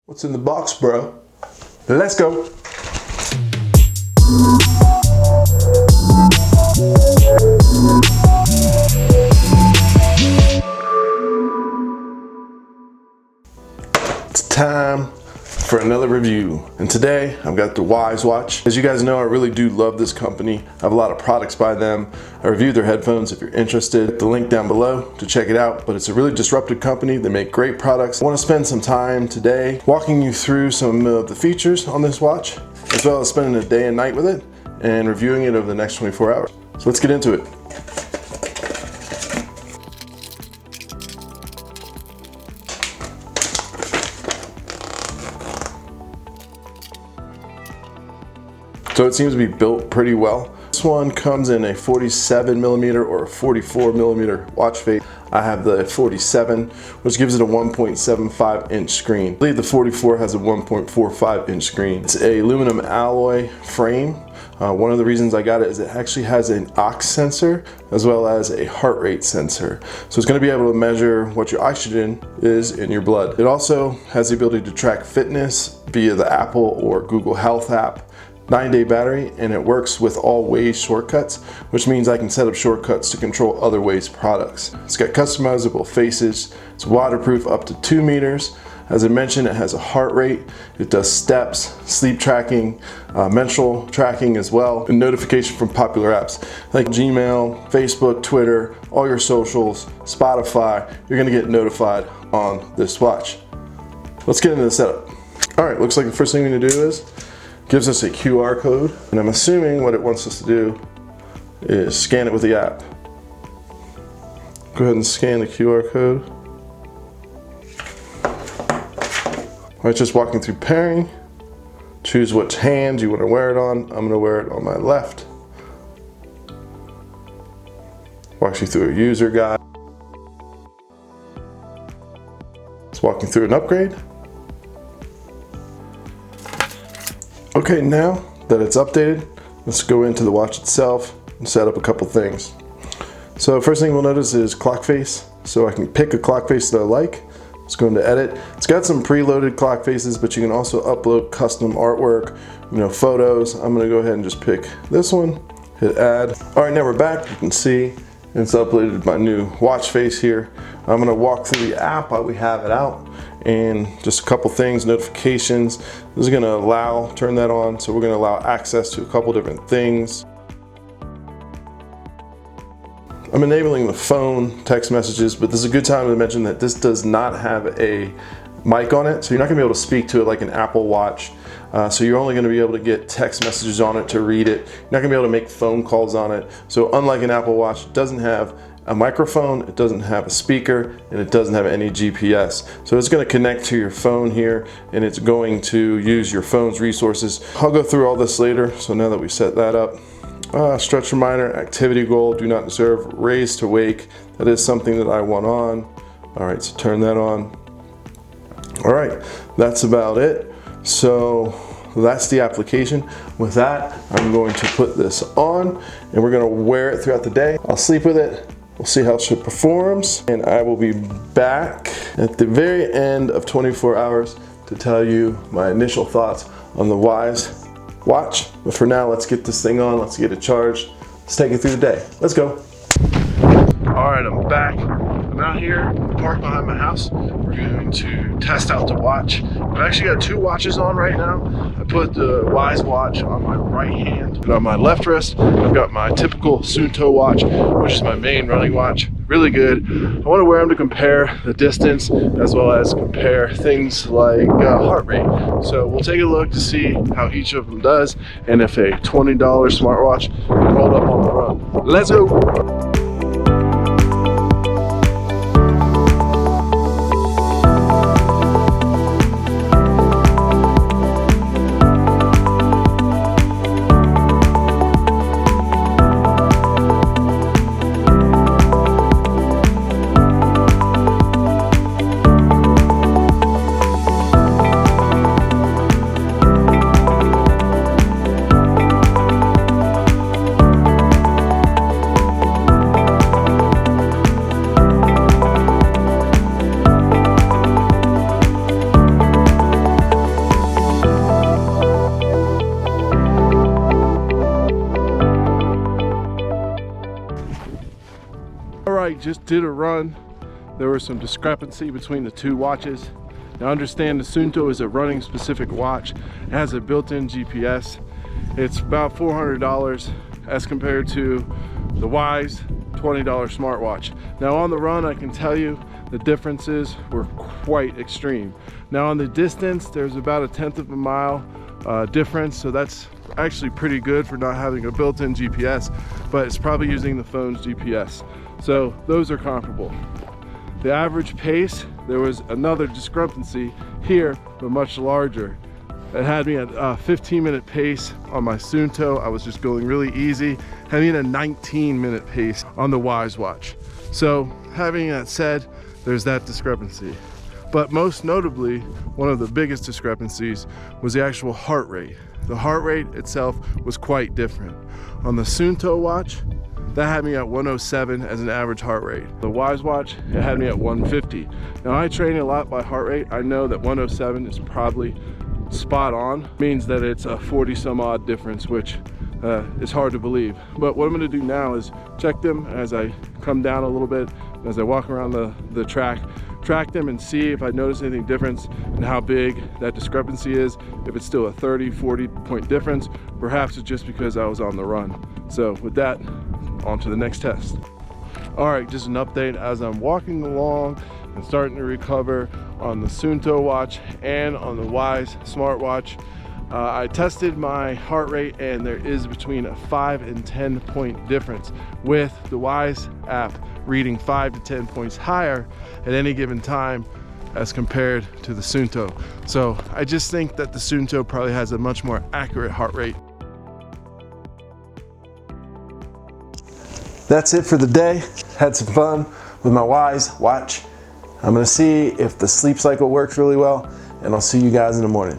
What's in the box, bro? Let's go. It's time for another review, and today I've got the Wyze Watch. As you guys know, I really do love this company. I have a lot of products by them. I reviewed their headphones. If you're interested, the link down below to check it out. But it's a really disruptive company. They make great products. I want to spend some time today walking you through some of the features on this watch, as well as spending a day and night with it and reviewing it over the next 24 hours. So let's get into it. So it seems to be built pretty well. This one comes in a 47mm or a 44mm watch face. I have the 47, which gives it a 1.75 inch screen. I believe the 44 has a 1.45 inch screen. It's a aluminum alloy frame. One of the reasons I got it is it actually has an ox sensor as well as a heart rate sensor. So it's going to be able to measure what your oxygen is in your blood. It also has the ability to track fitness via the Apple or Google Health app. 9-day battery, and it works with all Wyze shortcuts, which means I can set up shortcuts to control other Wyze products. It's got customizable faces. It's waterproof up to 2 meters. As I mentioned, it has a heart rate. It does steps, sleep tracking, menstrual tracking as well, and notification from popular apps like Gmail, Facebook, Twitter, all your socials, Spotify. You're gonna get notified on this watch. Let's get into the setup. All right, looks like the first thing we're gonna do is gives us a QR code, and I'm assuming what it wants us to do is scan it with the app. Go ahead and scan the QR code. All right, just walking through pairing. Choose which hand you want to wear it on. I'm going to wear it on my left. Walks you through a user guide. It's walking through an upgrade. Okay, now that it's updated, let's go into the watch itself and set up a couple things. So first thing we'll notice is clock face. So I can pick a clock face that I like. Let's go into edit. It's got some preloaded clock faces, but you can also upload custom artwork, photos. I'm gonna go ahead and just pick this one, hit add. All right, now we're back. You can see it's uploaded my new watch face here. I'm gonna walk through the app while we have it out. And just a couple things, notifications. This is gonna turn that on. So we're gonna allow access to a couple different things. I'm enabling the phone text messages, but this is a good time to mention that this does not have a mic on it. So you're not gonna be able to speak to it like an Apple Watch. So you're only gonna be able to get text messages on it to read it. You're not gonna be able to make phone calls on it. So unlike an Apple Watch, it doesn't have a microphone, it doesn't have a speaker, and it doesn't have any GPS. So it's going to connect to your phone here, and it's going to use your phone's resources. I'll go through all this later. So now that we set that up, stretch reminder, activity goal, do not disturb, raise to wake. That is something that I want on. All right, so turn that on. All right, that's about it. So that's the application. With that, I'm going to put this on, and we're going to wear it throughout the day. I'll sleep with it. We'll see how it performs, and I will be back at the very end of 24 hours to tell you my initial thoughts on the Wyze watch. But for now, let's get this thing on, let's get it charged, let's take it through the day. Let's go. All right, I'm back. I'm out here, parked behind my house. We're going to test out the watch. I've actually got two watches on right now. I put the Wyze watch on my right hand, and on my left wrist, I've got my typical Suunto watch, which is my main running watch. Really good. I want to wear them to compare the distance as well as compare things like heart rate. So we'll take a look to see how each of them does, and if a $20 smartwatch can hold up on the run. Let's go. just did a run. There was some discrepancy between the two watches. Now understand the Suunto is a running specific watch. It has a built-in GPS. It's about $400 as compared to the Wyze $20 smartwatch. Now on the run, I can tell you the differences were quite extreme. Now on the distance, there's about a 1/10 of a mile difference, so that's actually pretty good for not having a built-in GPS, but it's probably using the phone's GPS. So those are comparable. The average pace, there was another discrepancy here, but much larger. It had me at a 15-minute pace on my Suunto. I was just going really easy. Had me at a 19-minute pace on the Wyze Watch. So having that said, there's that discrepancy. But most notably, one of the biggest discrepancies was the actual heart rate. The heart rate itself was quite different. On the Suunto watch, that had me at 107 as an average heart rate. The Wyze Watch, it had me at 150. Now I train a lot by heart rate. I know that 107 is probably spot on. Means that it's a 40 some odd difference, which is hard to believe. But what I'm gonna do now is check them as I come down a little bit, as I walk around the track, track them and see if I notice anything different and how big that discrepancy is. If it's still a 30, 40 point difference, perhaps it's just because I was on the run. So with that, on to the next test. All right, just an update as I'm walking along and starting to recover on the Suunto watch and on the Wyze smartwatch. I tested my heart rate and there is between a 5 and 10 point difference, with the Wyze app reading 5 to 10 points higher at any given time as compared to the Suunto. So I just think that the Suunto probably has a much more accurate heart rate. That's it for the day. Had some fun with my Wyze watch. I'm gonna see if the sleep cycle works really well, and I'll see you guys in the morning.